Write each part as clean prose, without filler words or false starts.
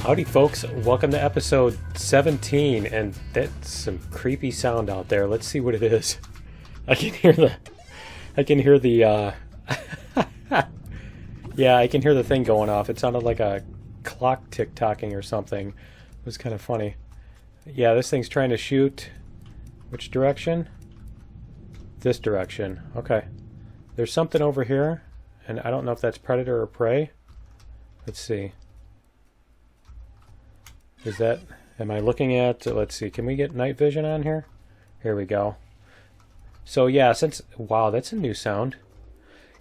Howdy folks, welcome to episode 17, and that's some creepy sound out there. Let's see what it is. I can hear the yeah, I can hear the thing going off. It sounded like a clock tick-tocking or something. It was kind of funny. Yeah, this thing's trying to shoot. Which direction? This direction. Okay. There's something over here, and I don't know if that's predator or prey. Let's see. Is that, am I looking at, let's see, can we get night vision on here? Here we go. So yeah, wow, that's a new sound.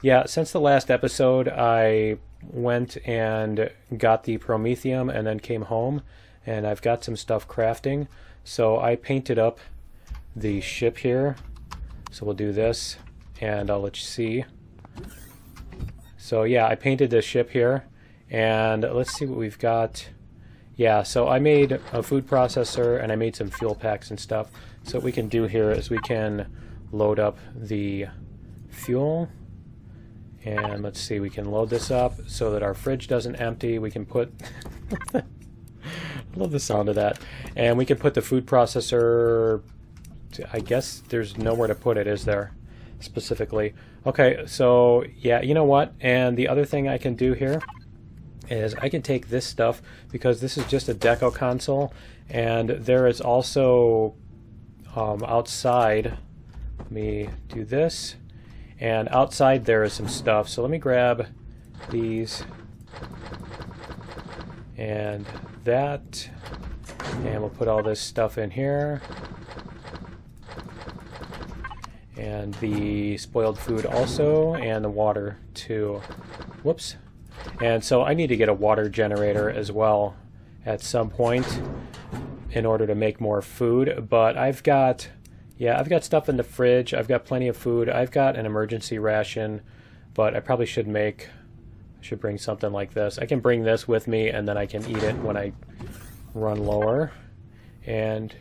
Yeah, since the last episode, I went and got the Promethium and then came home, and I've got some stuff crafting. So I painted up the ship here. So we'll do this, and I'll let you see. So yeah, I painted this ship here, and let's see what we've got. Yeah, so I made a food processor and I made some fuel packs and stuff. So what we can do here is we can load up the fuel. And let's see, we can load this up so that our fridge doesn't empty. We can put... I love the sound of that. And we can put the food processor... I guess there's nowhere to put it, is there? Specifically. Okay, so yeah, you know what? And the other thing I can do here is I can take this stuff, because this is just a deco console, and there is also outside, let me do this, and outside there is some stuff. So let me grab these and that, and we'll put all this stuff in here, and the spoiled food also, and the water too. Whoops. And so I need to get a water generator as well at some point in order to make more food. But I've got stuff in the fridge. I've got plenty of food. I've got an emergency ration, but I probably should bring something like this. I can bring this with me, and then I can eat it when I run lower. And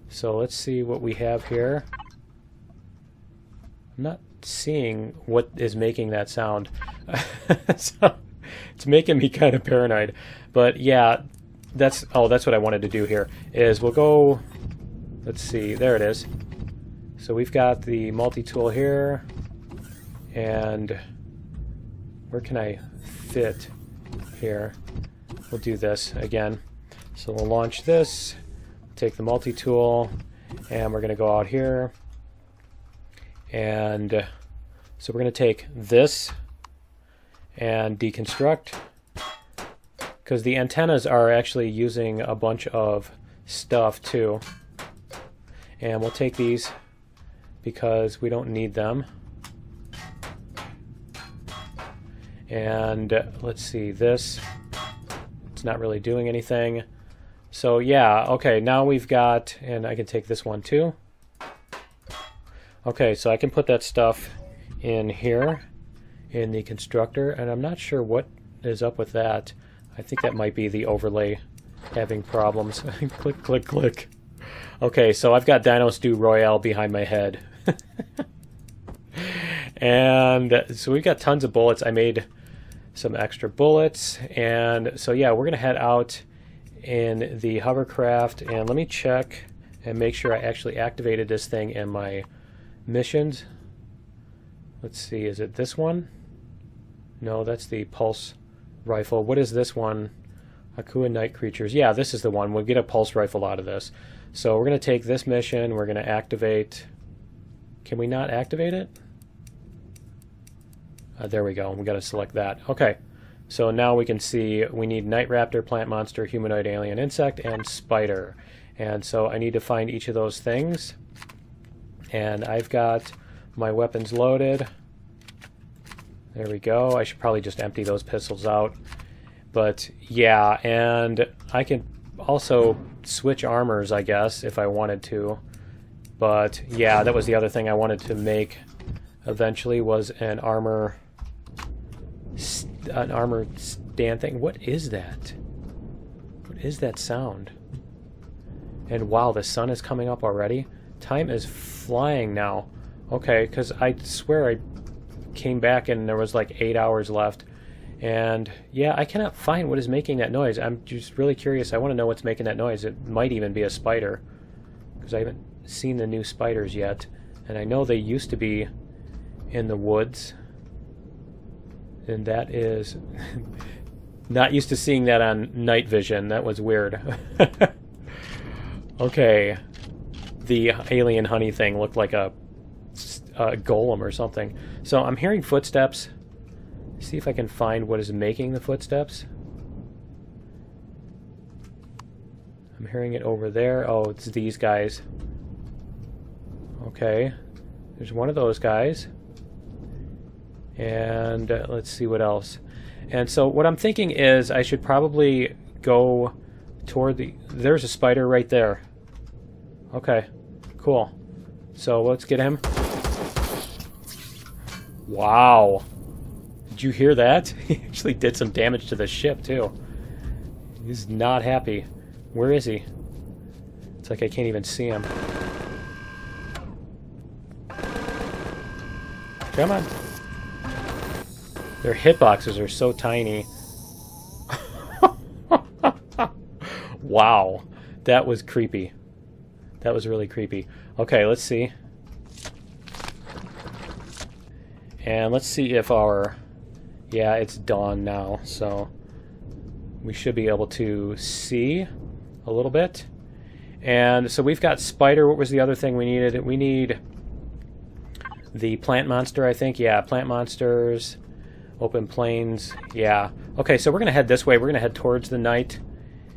so let's see what we have here. I'm not seeing what is making that sound. So it's making me kind of paranoid. But yeah, that's what I wanted to do here, is we'll go, let's see, there it is. So we've got the multi-tool here, and where can I fit here? We'll do this again. So we'll launch this, take the multi-tool, and we're going to go out here. And so we're going to take this and deconstruct, because the antennas are actually using a bunch of stuff too. And we'll take these because we don't need them. And let's see, this, it's not really doing anything. So yeah, okay, now we've got, and I can take this one too. Okay, so I can put that stuff in here in the constructor, and I'm not sure what is up with that. I think that might be the overlay having problems. Click, click, click. Okay, so I've got Dino Stew Royale behind my head. And so we've got tons of bullets. I made some extra bullets, and so yeah, we're gonna head out in the hovercraft, and let me check and make sure I actually activated this thing in my missions. Let's see, is it this one? No, that's the pulse rifle. What is this one? Akua Night Creatures. Yeah, this is the one. We'll get a pulse rifle out of this. So we're going to take this mission. We're going to activate. Can we not activate it? There we go. We got to select that. Okay. So now we can see we need Night Raptor, Plant Monster, Humanoid Alien Insect, and Spider. And so I need to find each of those things. And I've got my weapons loaded. There we go. I should probably just empty those pistols out. But yeah, and I can also switch armors, I guess, if I wanted to. But yeah, that was the other thing I wanted to make eventually, was an armor stand thing. What is that? What is that sound? And wow, the sun is coming up already. Time is flying now. Okay, because I swear I came back and there was like 8 hours left, And yeah, I cannot find what is making that noise. I'm just really curious. I want to know what's making that noise. It might even be a spider, because I haven't seen the new spiders yet. And I know they used to be in the woods. And that is... not used to seeing that on night vision. That was weird. Okay. The alien honey thing looked like a golem or something. So I'm hearing footsteps. See if I can find what is making the footsteps. I'm hearing it over there. Oh, it's these guys. Okay. There's one of those guys. And let's see what else. And so what I'm thinking is I should probably go toward the... There's a spider right there. Okay. Cool. So let's get him. Wow. Did you hear that? He actually did some damage to the ship, too. He's not happy. Where is he? It's like I can't even see him. Come on. Their hitboxes are so tiny. Wow. That was creepy. That was really creepy. Okay, let's see. And let's see if our... Yeah, it's dawn now, so we should be able to see a little bit. And so we've got spider. What was the other thing we needed? We need the plant monster, I think. Yeah, plant monsters, open plains. Yeah. Okay, so we're going to head this way. We're going to head towards the night.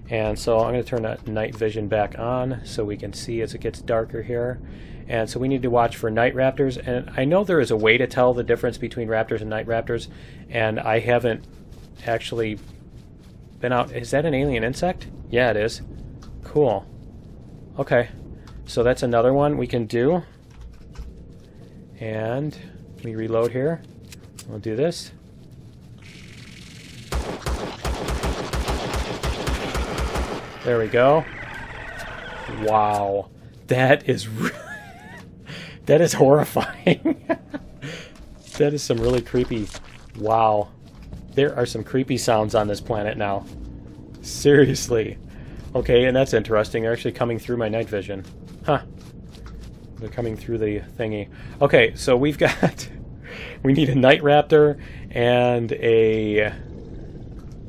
And so I'm going to turn that night vision back on so we can see as it gets darker here. And so we need to watch for night raptors. And I know there is a way to tell the difference between raptors and night raptors, and I haven't actually been out. Is that an alien insect? Yeah, it is. Cool. Okay. So that's another one we can do. And let me reload here. We'll do this. There we go. Wow. That is that is horrifying. That is some really creepy... Wow. There are some creepy sounds on this planet now. Seriously. Okay, and that's interesting. They're actually coming through my night vision. Huh. They're coming through the thingy. Okay, so we've got... we need a night raptor and a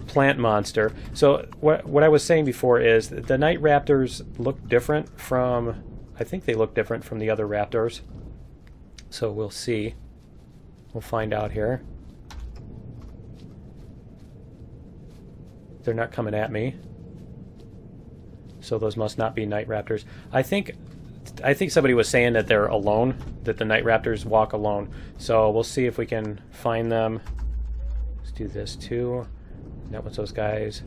plant monster. So what I was saying before is that the night raptors look different from... I think they look different from the other raptors. So we'll see. We'll find out here. They're not coming at me. So those must not be night raptors. I think somebody was saying that they're alone, that the night raptors walk alone. So we'll see if we can find them. Let's do this too. That was those guys.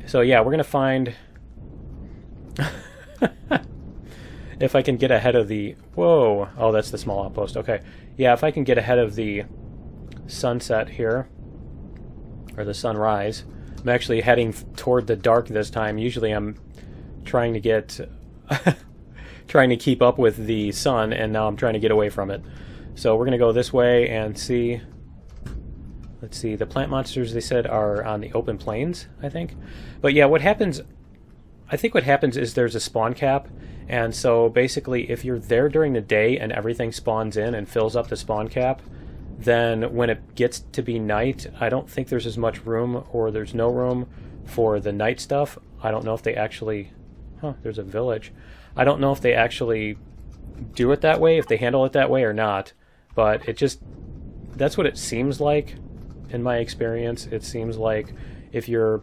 So yeah, we're gonna find if I can get ahead of the... Whoa! Oh, that's the small outpost. Okay. Yeah, if I can get ahead of the sunset here, or the sunrise. I'm actually heading toward the dark this time. Usually I'm trying to get... trying to keep up with the sun, and now I'm trying to get away from it. So we're going to go this way and see... Let's see, the plant monsters, they said, are on the open plains, I think. But yeah, what happens... I think what happens is there's a spawn cap, and so basically if you're there during the day and everything spawns in and fills up the spawn cap, then when it gets to be night, I don't think there's as much room, or there's no room for the night stuff. I don't know if they actually... Huh, there's a village. I don't know if they actually do it that way, if they handle it that way or not, but it just... That's what it seems like in my experience. It seems like if you're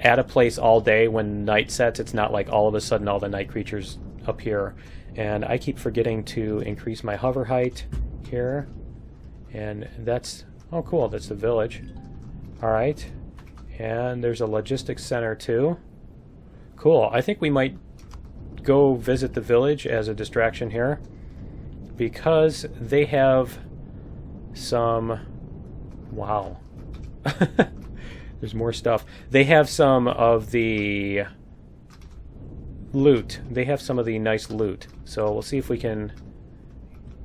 at a place all day, when night sets, it's not like all of a sudden all the night creatures appear. And I keep forgetting to increase my hover height here. And that's... Oh, cool. That's the village. Alright. And there's a logistics center, too. Cool. I think we might go visit the village as a distraction here, because they have some... Wow. There's more stuff. They have some of the loot. They have some of the nice loot. So we'll see if we can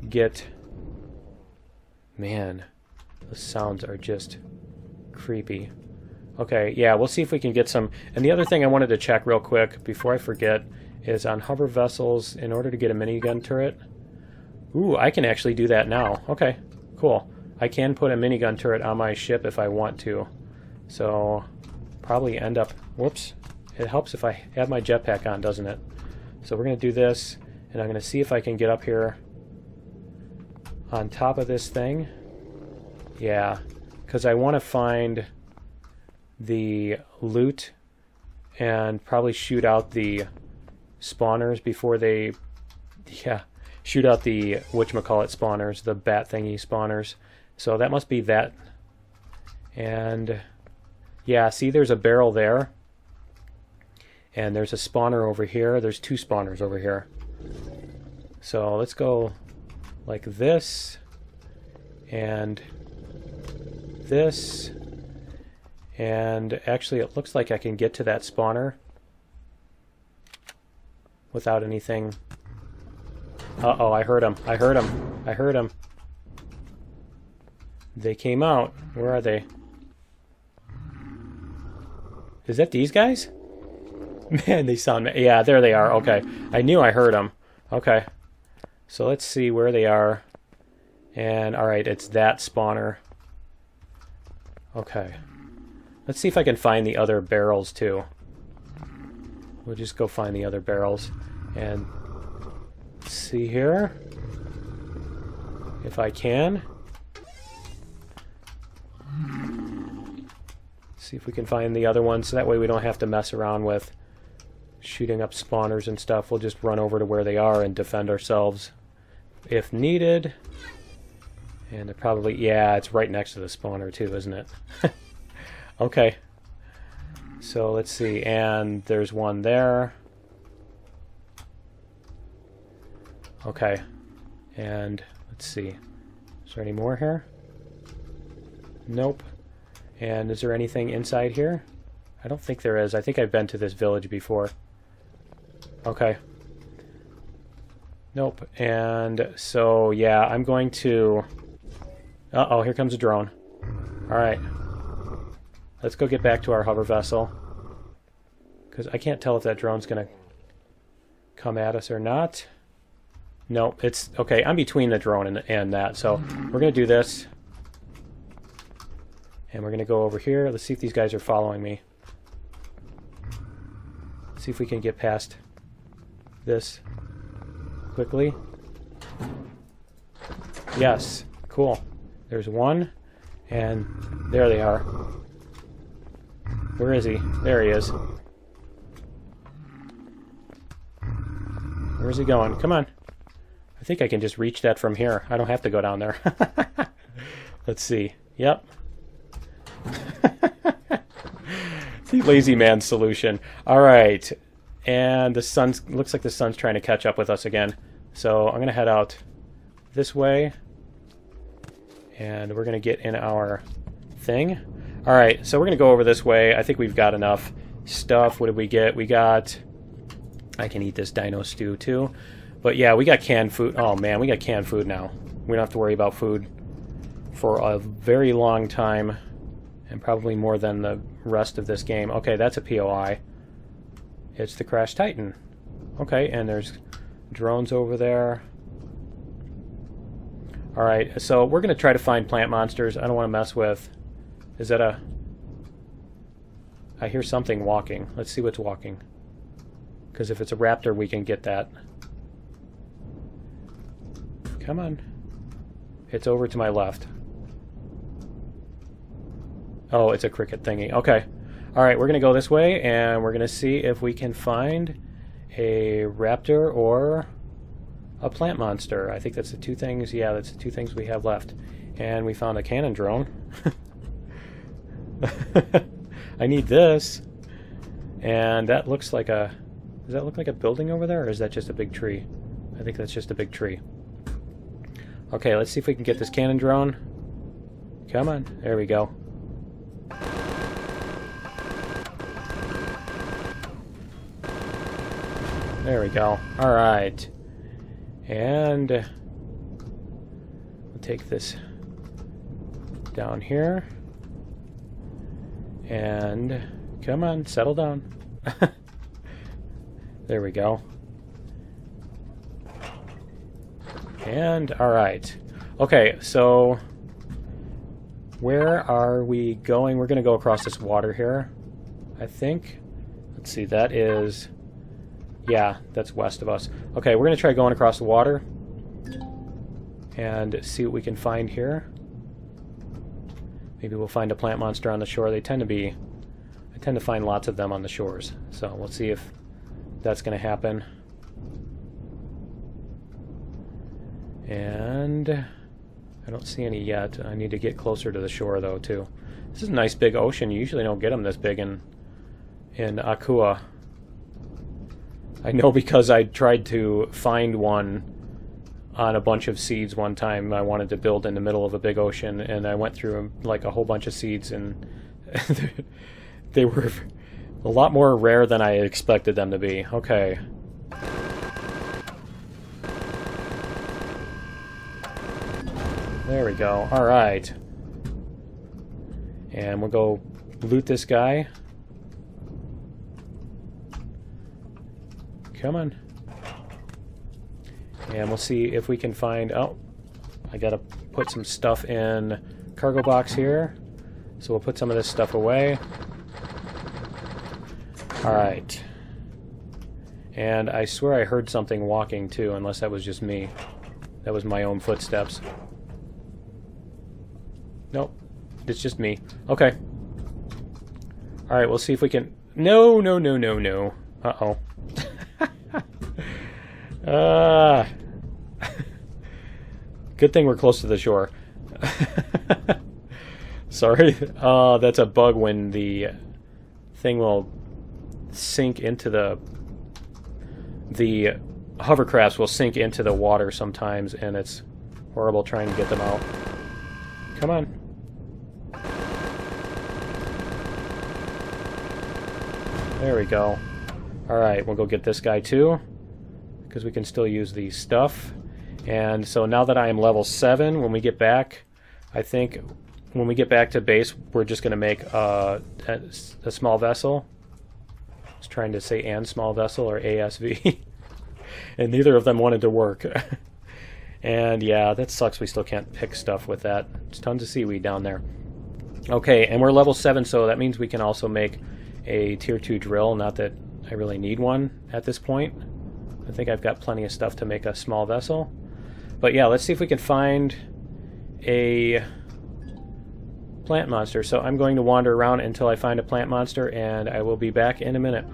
get... Man, those sounds are just Creepy. Okay, yeah, we'll see if we can get some... And the other thing I wanted to check real quick, before I forget, is on hover vessels, in order to get a minigun turret... Ooh, I can actually do that now. Okay, cool. I can put a minigun turret on my ship if I want to. So, probably end up... Whoops. It helps if I have my jetpack on, doesn't it? So we're going to do this, and I'm going to see if I can get up here on top of this thing. Yeah, because I want to find the loot and probably shoot out the spawners before they... Yeah, shoot out the whatchamacallit spawners, the bat thingy spawners. So that must be that. And yeah, see, there's a barrel there. And there's a spawner over here. There's two spawners over here. So let's go like this. And this. And actually it looks like I can get to that spawner without anything. Uh-oh, I heard him. I heard him. I heard him. They came out. Where are they? Is that these guys? Man, they sound... Yeah, there they are. Okay. I knew I heard them. Okay. So let's see where they are. And, alright, it's that spawner. Okay. Let's see if I can find the other barrels, too. We'll just go find the other barrels. And see here. If I can. See if we can find the other ones, so that way we don't have to mess around with shooting up spawners and stuff. We'll just run over to where they are and defend ourselves if needed. And they're probably... Yeah, it's right next to the spawner too, isn't it? Okay. So let's see. And there's one there. Okay. And let's see. Is there any more here? Nope. And is there anything inside here? I don't think there is. I think I've been to this village before. Okay. Nope. And so, yeah, I'm going to... Uh-oh, here comes a drone. Alright. Let's go get back to our hover vessel. Because I can't tell if that drone's going to come at us or not. Nope, it's... Okay, I'm between the drone and that. So, we're going to do this. And we're going to go over here. Let's see if these guys are following me. See if we can get past this quickly. Yes, cool. There's one, and there they are. Where is he? There he is. Where's he going? Come on. I think I can just reach that from here. I don't have to go down there. Let's see. Yep. The lazy man solution. Alright. And the sun's... Looks like the sun's trying to catch up with us again. So I'm going to head out this way. And we're going to get in our thing. Alright, so we're going to go over this way. I think we've got enough stuff. What did we get? We got... I can eat this dino stew too. But yeah, we got canned food. Oh man, we got canned food now. We don't have to worry about food for a very long time. And probably more than the rest of this game. Okay, that's a POI. It's the Crash Titan. Okay, and there's drones over there. Alright, so we're going to try to find plant monsters. I don't want to mess with... Is that a... I hear something walking. Let's see what's walking. Because if it's a raptor, we can get that. Come on. It's over to my left. Oh, it's a cricket thingy. Okay. Alright, we're going to go this way, and we're going to see if we can find a raptor or a plant monster. I think that's the two things. Yeah, that's the two things we have left. And we found a cannon drone. I need this. And that looks like a... Does that look like a building over there, or is that just a big tree? I think that's just a big tree. Okay, let's see if we can get this cannon drone. Come on. There we go. There we go. Alright. And we'll take this down here. And come on, settle down. There we go. And alright. Okay, so where are we going? We're going to go across this water here, I think. Let's see, that is... yeah, that's west of us. Okay, we're going to try going across the water and see what we can find here. Maybe we'll find a plant monster on the shore. They tend to be... I tend to find lots of them on the shores. So we'll see if that's going to happen. And I don't see any yet. I need to get closer to the shore, though, too. This is a nice big ocean. You usually don't get them this big in Akua. I know because I tried to find one on a bunch of seeds one time. I wanted to build in the middle of a big ocean, and I went through like a whole bunch of seeds, and they were a lot more rare than I expected them to be. Okay. There we go. Alright. And we'll go loot this guy. Come on. And we'll see if we can find... oh, I gotta put some stuff in cargo box here. So we'll put some of this stuff away. Alright. And I swear I heard something walking too, unless that was just me. That was my own footsteps. Nope. It's just me. Okay. Alright, we'll see if we can... no, no, no, no, no. Uh-oh. Good thing we're close to the shore. Sorry. That's a bug when the thing will sink into the hovercrafts will sink into the water sometimes, and it's horrible trying to get them out. Come on. There we go. Alright, we'll go get this guy too, because we can still use the stuff. And so now that I am level 7, when we get back, I think when we get back to base, we're just going to make a small vessel. I was trying to say and small vessel, or ASV. And neither of them wanted to work. And yeah, that sucks we still can't pick stuff with that. There's tons of seaweed down there. Okay, and we're level 7, so that means we can also make a tier 2 drill. Not that I really need one at this point. I think I've got plenty of stuff to make a small vessel. But yeah, let's see if we can find a plant monster. So I'm going to wander around until I find a plant monster, and I will be back in a minute.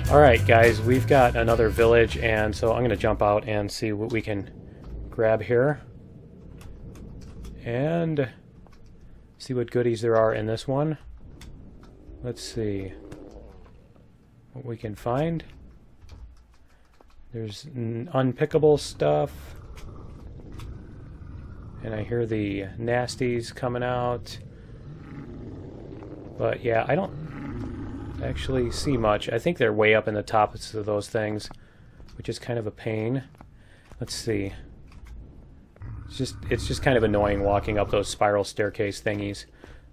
Alright guys, we've got another village, and so I'm going to jump out and see what we can grab here. And see what goodies there are in this one. Let's see what we can find. There's unpickable stuff. And I hear the nasties coming out. But yeah, I don't actually see much. I think they're way up in the tops of those things, which is kind of a pain. Let's see. It's just kind of annoying walking up those spiral staircase thingies.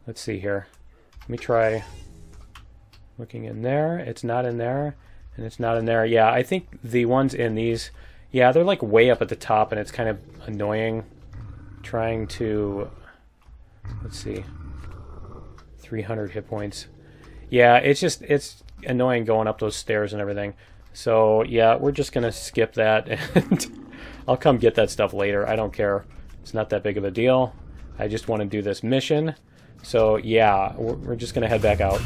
Let's see here. Let me try looking in there. It's not in there, and it's not in there. Yeah, I think the ones in these, yeah, they're like way up at the top, and it's kind of annoying trying to, let's see, 300 hit points. Yeah, it's annoying going up those stairs and everything. So yeah, we're just gonna skip that, and I'll come get that stuff later. I don't care. It's not that big of a deal. I just want to do this mission. So yeah, we're just gonna head back out.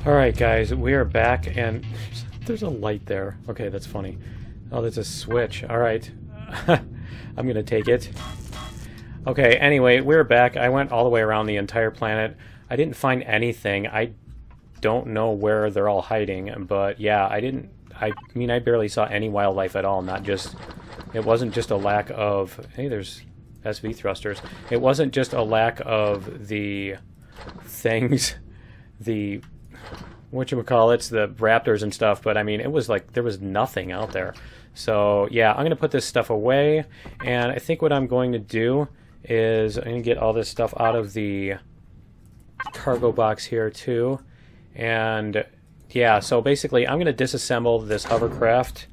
Alright guys, we are back and there's a light there. Okay, that's funny. Oh, there's a switch. Alright. I'm gonna take it. Okay, anyway, we're back. I went all the way around the entire planet. I didn't find anything. I don't know where they're all hiding, but yeah, I mean, I barely saw any wildlife at all, not just... It wasn't just a lack of... Hey, there's SV thrusters. It wasn't just a lack of the things, the... whatchamacallits, the raptors and stuff, but I mean, it was like there was nothing out there. So yeah, I'm going to put this stuff away, and I think what I'm going to do is I'm going to get all this stuff out of the cargo box here too. And yeah, so basically I'm going to disassemble this hovercraft,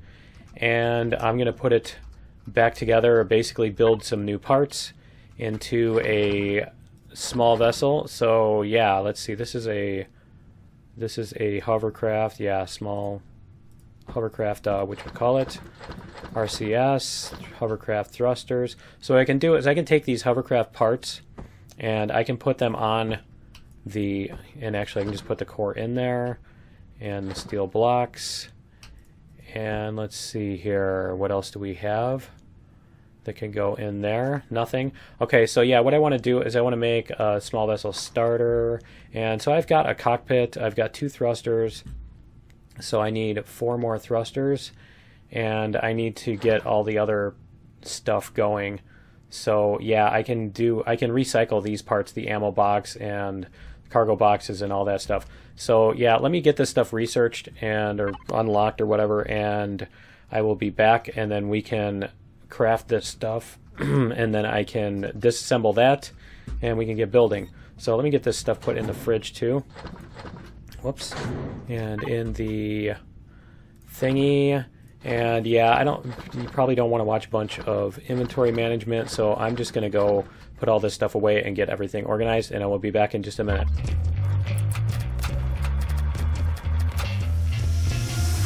and I'm going to put it back together, or basically build some new parts into a small vessel. So yeah, let's see, this is a hovercraft, yeah, small hovercraft, whatchamacallit, RCS, hovercraft thrusters. So what I can do is I can take these hovercraft parts and I can put them on the, and actually I can just put the core in there and the steel blocks. And let's see here, what else do we have that can go in there? Nothing. Okay, so yeah, what I want to do is I want to make a small vessel starter. And so I've got a cockpit, I've got 2 thrusters, so I need 4 more thrusters, and I need to get all the other stuff going. So yeah, I can recycle these parts, the ammo box and cargo boxes and all that stuff. So yeah, let me get this stuff researched and or unlocked or whatever, and I will be back, and then we can craft this stuff and then I can disassemble that and we can get building. So let me get this stuff put in the fridge too. Whoops. And in the thingy. And yeah, you probably don't want to watch a bunch of inventory management, so I'm just going to go put all this stuff away and get everything organized, and I will be back in just a minute.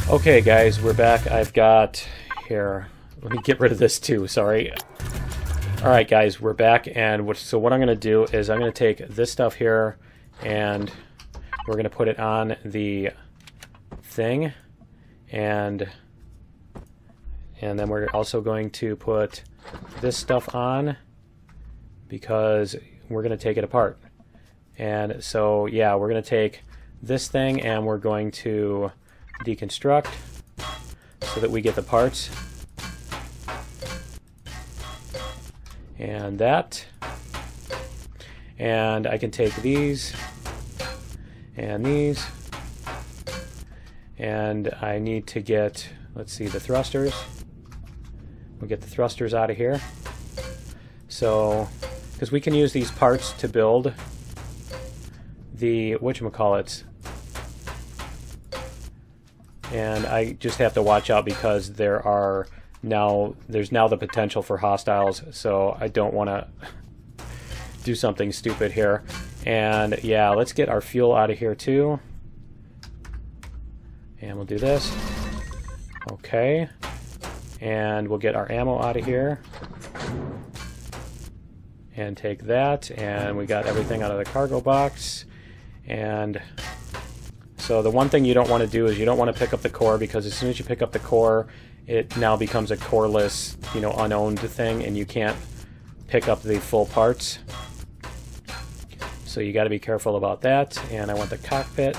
Okay guys, we're back. I've got here, let me get rid of this too, sorry. Alright guys, we're back, and so what I'm going to do is I'm going to take this stuff here and we're going to put it on the thing, and then we're also going to put this stuff on because we're going to take it apart. And so yeah, we're going to take this thing and we're going to deconstruct so that we get the parts. And that. And I can take these and these. And I need to get, let's see, the thrusters. We'll get the thrusters out of here. So, because we can use these parts to build the whatchamacallits. And I just have to watch out because there's now the potential for hostiles, so I don't want to do something stupid here. And yeah, let's get our fuel out of here too. And we'll do this. Okay. And we'll get our ammo out of here. And take that. And we got everything out of the cargo box. And so the one thing you don't want to do is you don't want to pick up the core, because as soon as you pick up the core, it now becomes a coreless, unowned thing, and you can't pick up the full parts. So you got to be careful about that. And I want the cockpit.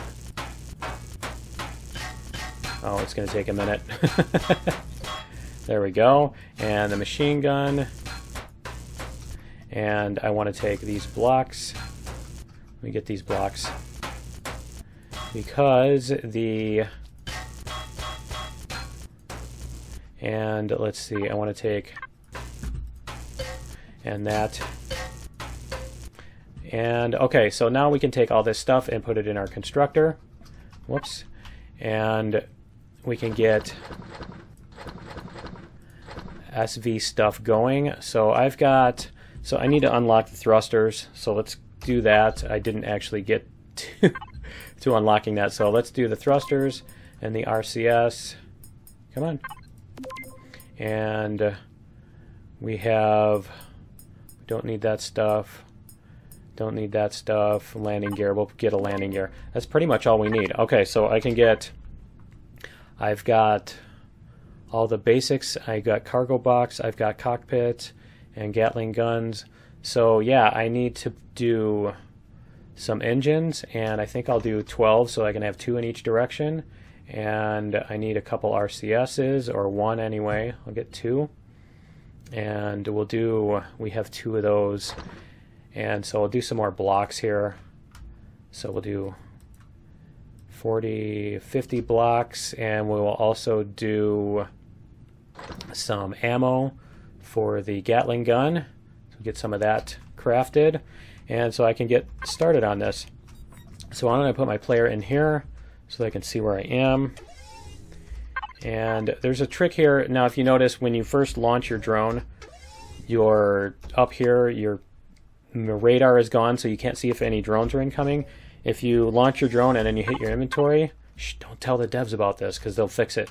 Oh, it's going to take a minute. There we go. And the machine gun. And I want to take these blocks. Let me get these blocks. Because and let's see, I want to take and that. And okay, so now we can take all this stuff and put it in our constructor. Whoops. And we can get SV stuff going. So I need to unlock the thrusters. So let's do that. I didn't actually get to unlocking that. So let's do the thrusters and the RCS. Come on. And we don't need that stuff. Don't need that stuff. Landing gear. We'll get a landing gear. That's pretty much all we need. Okay, so I can get... I've got all the basics. I got cargo box. I've got cockpit and Gatling guns. So yeah, I need to do some engines, and I think I'll do 12 so I can have 2 in each direction. And I need a couple RCSs, or 1 anyway. I'll get 2. And we have 2 of those. And so we'll do some more blocks here. So we'll do 40, 50 blocks, and we will also do some ammo for the Gatling gun. So get some of that crafted, and so I can get started on this. So I'm going to put my player in here so they can see where I am. And there's a trick here. Now, if you notice, when you first launch your drone, you're up here, the radar is gone, so you can't see if any drones are incoming. If you launch your drone and then you hit your inventory, don't tell the devs about this because they'll fix it.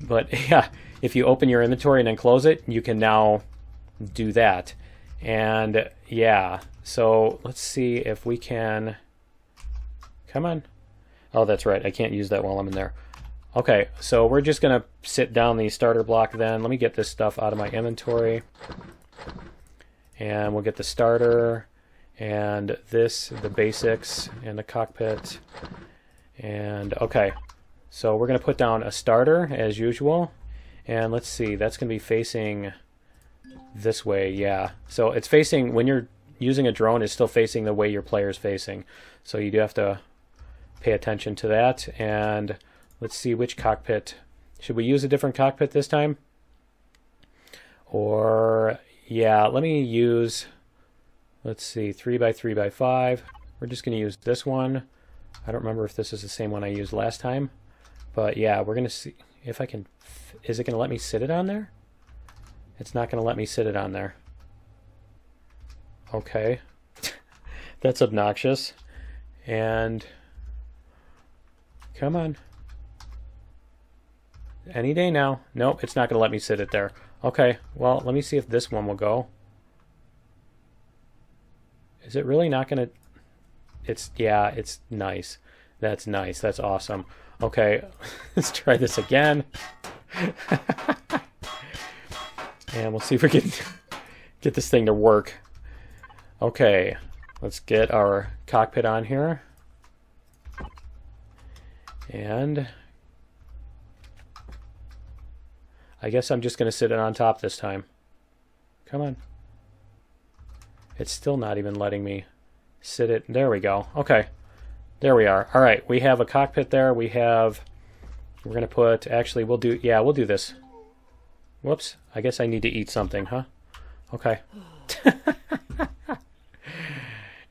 But yeah, if you open your inventory and then close it, you can now do that. And yeah, so let's see if we can... Come on. Oh, that's right. I can't use that while I'm in there. Okay, so we're just going to sit down the starter block then. Let me get this stuff out of my inventory. And we'll get the starter and this, the basics, and the cockpit. And okay, so we're going to put down a starter as usual. And let's see, that's going to be facing this way, yeah. So it's facing, when you're using a drone, it's still facing the way your player's facing. So you do have to pay attention to that. And let's see which cockpit. Should we use a different cockpit this time? Or... yeah, let me use, let's see, 3x3x5. We're just going to use this one. I don't remember if this is the same one I used last time. But yeah, we're going to see if I can, is it going to let me sit it on there? It's not going to let me sit it on there. Okay. That's obnoxious. And, come on. Any day now. Nope, it's not going to let me sit it there. Okay, well, let me see if this one will go. Is it really not going to... yeah, it's nice. That's nice. That's awesome. Okay, let's try this again. And we'll see if we can get this thing to work. Okay, let's get our cockpit on here. And... I guess I'm just going to sit it on top this time. Come on. It's still not even letting me sit it. There we go. Okay. There we are. All right. We have a cockpit there. We're going to put, actually, we'll do this. Whoops. I guess I need to eat something, huh? Okay.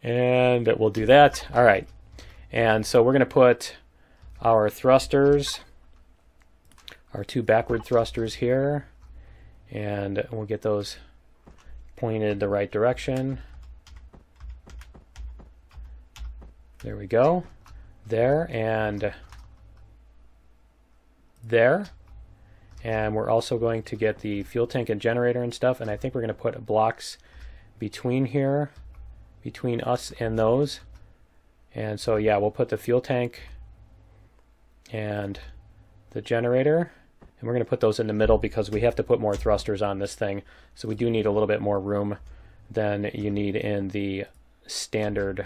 And we'll do that. All right. And so we're going to put our thrusters, our 2 backward thrusters here, and we'll get those pointed the right direction. There we go. There and there. And we're also going to get the fuel tank and generator and stuff, and I think we're going to put blocks between here, between us and those. And so yeah, we'll put the fuel tank and the generator, and we're going to put those in the middle because we have to put more thrusters on this thing, so we do need a little bit more room than you need in the standard,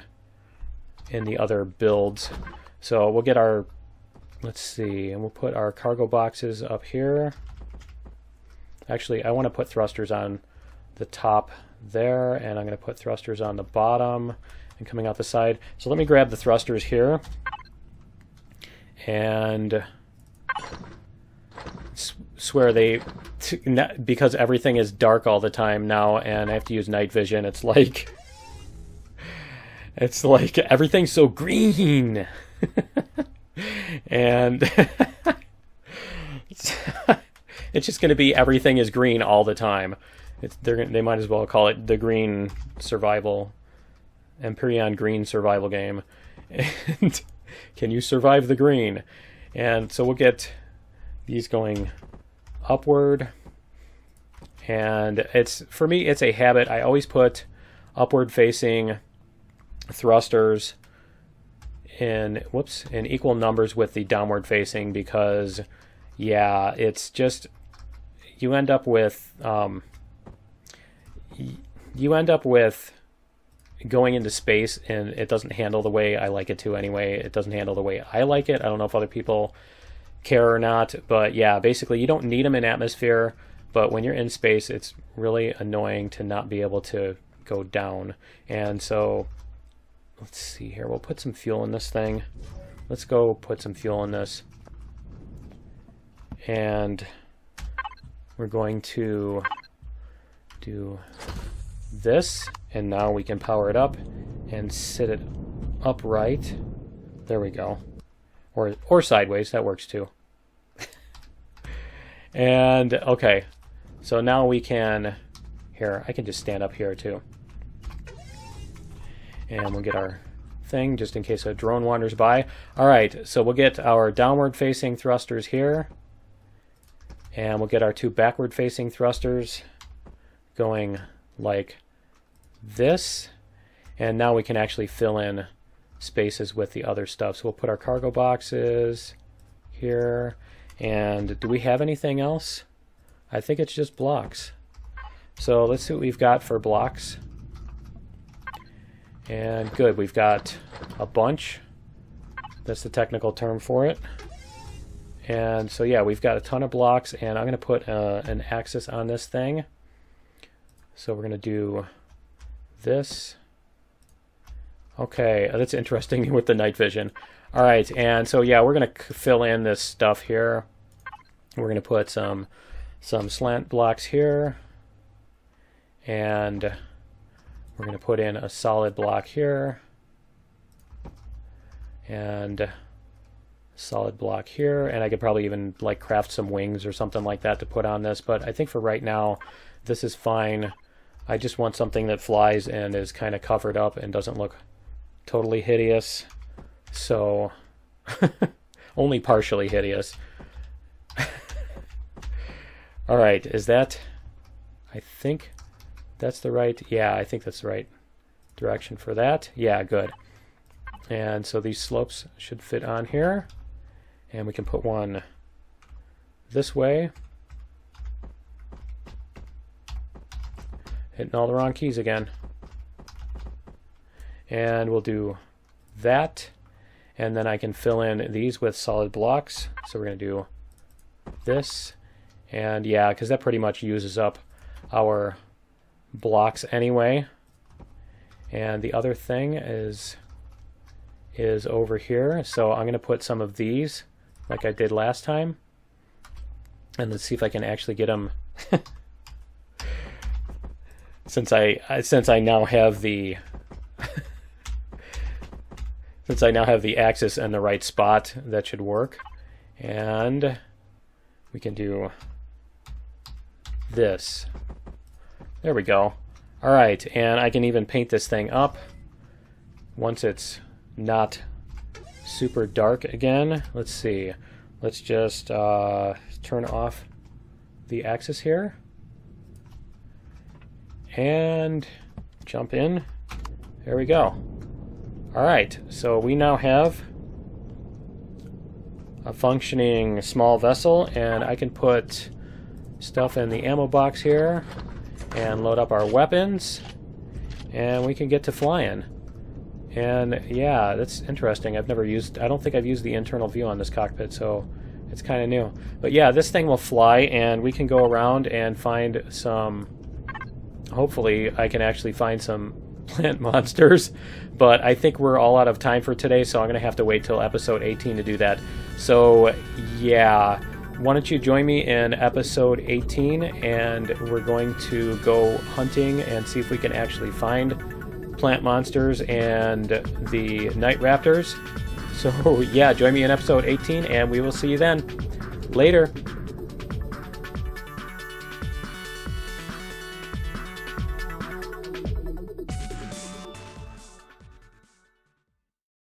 in the other builds. So we'll get our, let's see, and we'll put our cargo boxes up here. Actually, I want to put thrusters on the top there, and I'm going to put thrusters on the bottom and coming out the side. So let me grab the thrusters here, and swear because everything is dark all the time now and I have to use night vision, it's like everything's so green. And it's just going to be everything is green all the time. They might as well call it the green survival, Empyrion green survival game. And can you survive the green? And so we'll get these going upward, and for me it's a habit. I always put upward facing thrusters in equal numbers with the downward facing, because yeah, it's just you end up with going into space and it doesn't handle the way I like it to anyway. It doesn't handle the way I like it. I don't know if other people care or not, but yeah, basically you don't need them in atmosphere, but when you're in space it's really annoying to not be able to go down. And so let's see here, we'll put some fuel in this thing. Let's go put some fuel in this, and we're going to do this, and now we can power it up and sit it upright. There we go. Or sideways, that works too. And okay, so now we can, here, I can just stand up here too. And we'll get our thing just in case a drone wanders by. Alright, so we'll get our downward facing thrusters here. And we'll get our two backward facing thrusters going like this. And now we can actually fill in spaces with the other stuff. So we'll put our cargo boxes here. And do we have anything else? I think it's just blocks. So let's see what we've got for blocks. And good, we've got a bunch. That's the technical term for it. And so yeah, we've got a ton of blocks, and I'm going to put an axis on this thing. So we're going to do this. Okay, that's interesting with the night vision. All right, and so yeah, we're going to fill in this stuff here. We're going to put some slant blocks here, and we're going to put in a solid block here, and a solid block here, and I could probably even like craft some wings or something like that to put on this, but I think for right now this is fine. I just want something that flies and is kind of covered up and doesn't look totally hideous. So only partially hideous. All right, is that, I think that's the right, yeah, I think that's the right direction for that. Yeah, good. And so these slopes should fit on here, and we can put one this way. Hitting all the wrong keys again. And we'll do that, and then I can fill in these with solid blocks. So we're going to do this, and yeah, because that pretty much uses up our blocks anyway. And the other thing is over here, so I'm going to put some of these like I did last time, and let's see if I can actually get them. since I now have the since I now have the axis in the right spot, that should work. And we can do this. There we go. All right, and I can even paint this thing up once it's not super dark again. Let's see. Let's just turn off the axis here and jump in. There we go. All right, so we now have a functioning small vessel, and I can put stuff in the ammo box here and load up our weapons, and we can get to flying. And yeah, that's interesting. I don't think I've used the internal view on this cockpit, so it's kind of new. But yeah, this thing will fly, and we can go around and find some, hopefully I can actually find some plant monsters, but I think we're all out of time for today, so I'm going to have to wait till episode 18 to do that. So yeah, why don't you join me in episode 18, and we're going to go hunting and see if we can actually find plant monsters and the night raptors. So yeah, join me in episode 18, and we will see you then. Later.